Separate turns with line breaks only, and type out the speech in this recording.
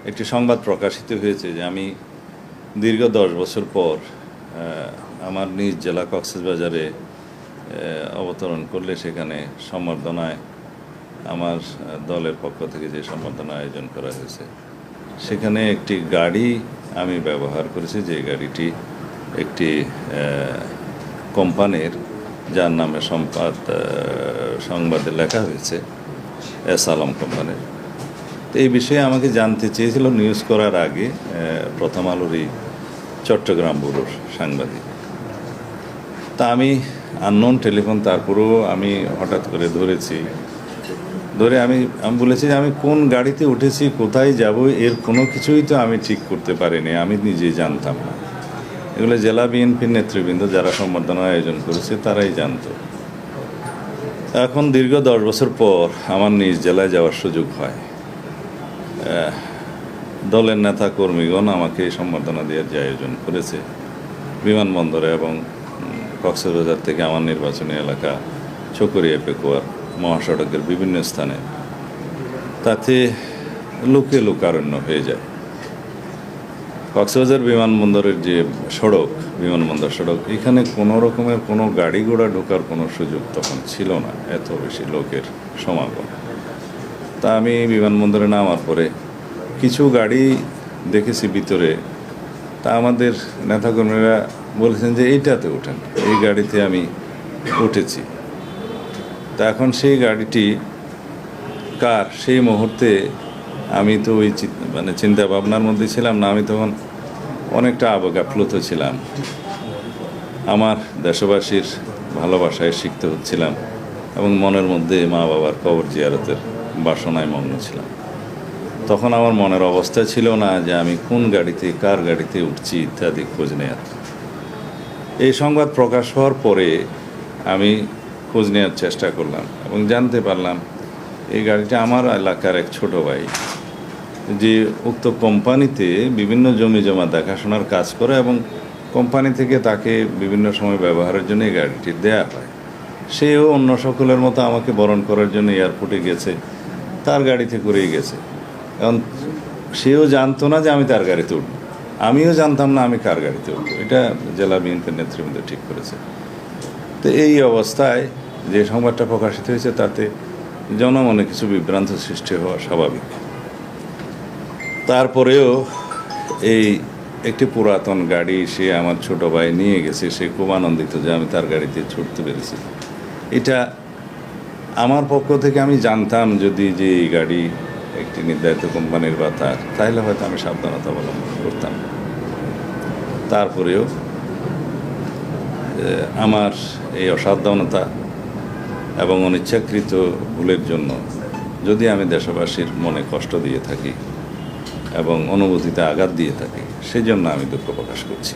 একটি সংবাদ প্রকাশিত হয়েছে যে আমি দীর্ঘ 10 বছর পর আমার নিজ জেলা কক্সবাজারে অবতরণ করলে সেখানে সম্বর্ধনায় আমার দলের পক্ষ থেকে যে সম্বর্ধনা আয়োজন করা হয়েছে সেখানে একটি গাড়ি আমি ব্যবহার করেছি, যে গাড়িটি একটি কোম্পানির, যার নামে সংবাদে লেখা হয়েছে এস আলম কোম্পানির। তো এই বিষয়ে আমাকে জানতে চেয়েছিল নিউজ করার আগে প্রথম আলোরই চট্টগ্রাম ব্যুরোর সাংবাদিক। তা আমি আননোন টেলিফোন, তারপরেও আমি হঠাৎ করে ধরে আমি বলেছি যে আমি কোন গাড়িতে উঠেছি, কোথায় যাব, এর কোনো কিছুই তো আমি ঠিক করতে পারিনি, আমি নিজেই জানতাম না। এগুলো জেলা বিএনপির নেতৃবৃন্দ যারা সম্বর্ধনা আয়োজন করেছে তারাই জানতো। এখন দীর্ঘ 10 বছর পর আমার নিজ জেলায় যাওয়ার সুযোগ হয়। দলের নেতা কর্মীগণ আমাকে সম্বর্ধনা দেওয়ার যে আয়োজন করেছে বিমানবন্দরে এবং কক্সবাজার থেকে আমার নির্বাচনী এলাকা চকরিয়া পেকুয়ার মহাসড়কের বিভিন্ন স্থানে, তাতে লোকে লোকারণ্য হয়ে যায়। কক্সবাজার বিমানবন্দরের যে বিমানবন্দর সড়ক, এখানে কোনো রকমের কোনো গাড়ি ঘোড়া ঢোকার কোনো সুযোগ তখন ছিল না, এত বেশি লোকের সমাগম। তা আমি বিমানবন্দরে নামার পরে কিছু গাড়ি দেখেছি ভিতরে, তা আমাদের নেতাকর্মীরা বলেছেন যে এইটাতে ওঠেন, এই গাড়িতে আমি উঠেছি। তা এখন সেই গাড়িটি কার, সেই মুহূর্তে আমি তো ওই চিন্তা ভাবনার মধ্যে ছিলাম না, আমি তখন অনেকটা আবেগাপ্লুত ছিলাম। আমার দেশবাসীর ভালোবাসায় সিক্ত হচ্ছিলাম এবং মনের মধ্যে মা বাবার কবর জিয়ারতের বাসনায় মগ্ন ছিলাম। তখন আমার মনের অবস্থা ছিল না যে আমি কোন গাড়িতে, কার গাড়িতে উঠছি ইত্যাদি খোঁজ নেয়ার। এই সংবাদ প্রকাশ হওয়ার পরে আমি খোঁজ নেওয়ার চেষ্টা করলাম এবং জানতে পারলাম এই গাড়িটা আমার এলাকার এক ছোট ভাই, যে উক্ত কোম্পানিতে বিভিন্ন জমি জমা দেখাশোনার কাজ করে এবং কোম্পানি থেকে তাকে বিভিন্ন সময় ব্যবহারের জন্য এই গাড়িটি দেয়া হয়। সেও অন্য সকলের মতো আমাকে বরণ করার জন্য এয়ারপোর্টে গেছে, তার গাড়িতে করেই গেছে। এখন সেও জানতো না যে আমি তার গাড়িতে উঠব, আমিও জানতাম না আমি কার গাড়িতে উঠব। এটা জেলা বিএনপির নেতৃবৃন্দ ঠিক করেছে। তো এই অবস্থায় যে সংবাদটা প্রকাশিত হয়েছে তাতে জনমনে কিছু বিভ্রান্ত সৃষ্টি হওয়া স্বাভাবিক। তারপরেও এই একটি পুরাতন গাড়ি সে আমার ছোট ভাই নিয়ে গেছে, সে খুব আনন্দিত যে আমি তার গাড়িতে ছুটতে পেরেছি। এটা আমার পক্ষ থেকে আমি জানতাম যদি যে এই গাড়ি একটি নির্ধারিত কোম্পানির বা তাহলে হয়তো আমি সাবধানতা অবলম্বন করতাম। তারপরেও আমার এই অসাবধানতা এবং অনিচ্ছাকৃত ভুলের জন্য যদি আমি দেশবাসীর মনে কষ্ট দিয়ে থাকি এবং অনুভূতিতে আঘাত দিয়ে থাকি, সেজন্য আমি দুঃখ প্রকাশ করছি।